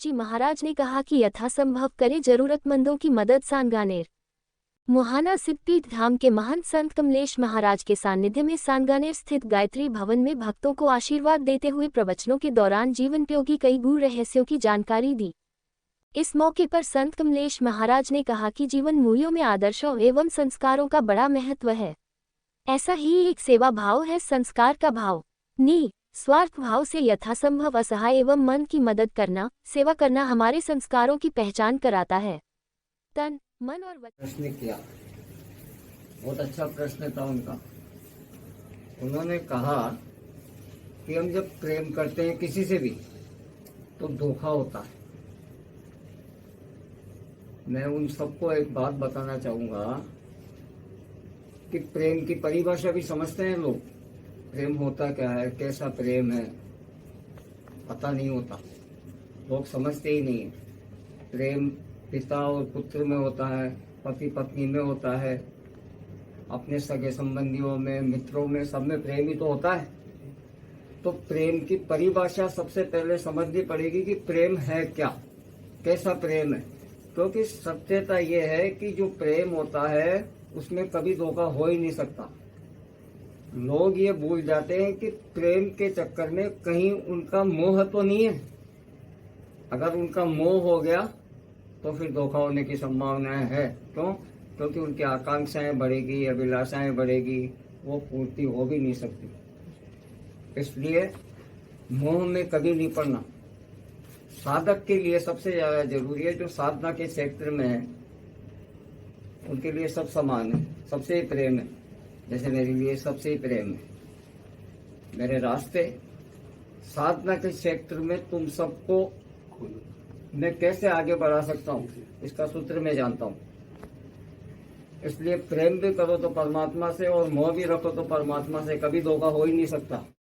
जी महाराज ने कहा कि यथासंभव करे जरूरतमंदों की मदद। सांगानेर मुहाना सिद्धपीठ धाम के महंत संत कमलेश महाराज के सानिध्य में सांगानेर स्थित गायत्री भवन में भक्तों को आशीर्वाद देते हुए प्रवचनों के दौरान जीवनोपयोगी कई गूढ़ रहस्यों की जानकारी दी। इस मौके पर संत कमलेश महाराज ने कहा कि जीवन मूल्यों में आदर्शों एवं संस्कारों का बड़ा महत्व है। ऐसा ही एक सेवा भाव है, संस्कार का भाव। स्वार्थ भाव से यथासंभव असहाय एवं मन की मदद करना, सेवा करना हमारे संस्कारों की पहचान कराता है। तन मन और प्रश्न किया, बहुत अच्छा प्रश्न था उनका। उन्होंने कहा कि हम जब प्रेम करते हैं किसी से भी तो धोखा होता है। मैं उन सबको एक बात बताना चाहूंगा कि प्रेम की परिभाषा भी समझते हैं लोग। प्रेम होता क्या है, कैसा प्रेम है, पता नहीं होता, लोग समझते ही नहीं है। प्रेम पिता और पुत्र में होता है, पति पत्नी में होता है, अपने सगे संबंधियों में, मित्रों में, सब में प्रेम ही तो होता है। तो प्रेम की परिभाषा सबसे पहले समझनी पड़ेगी कि प्रेम है क्या, कैसा प्रेम है। क्योंकि सत्यता यह है कि जो प्रेम होता है उसमें कभी धोखा हो ही नहीं सकता। लोग ये भूल जाते हैं कि प्रेम के चक्कर में कहीं उनका मोह तो नहीं है। अगर उनका मोह हो गया तो फिर धोखा होने की संभावनाएं है। क्यों? क्योंकि उनकी आकांक्षाएं बढ़ेगी, अभिलाषाएं बढ़ेगी, वो पूर्ति हो भी नहीं सकती। इसलिए मोह में कभी नहीं पड़ना साधक के लिए सबसे ज्यादा जरूरी है। जो साधना के क्षेत्र में है उनके लिए सब समान है, सबसे ही प्रेम है। जैसे मेरे लिए सबसे ही प्रेम है। मेरे रास्ते साधना के क्षेत्र में तुम सबको मैं कैसे आगे बढ़ा सकता हूँ, इसका सूत्र मैं जानता हूँ। इसलिए प्रेम भी करो तो परमात्मा से और मोह भी रखो तो परमात्मा से, कभी धोखा हो ही नहीं सकता।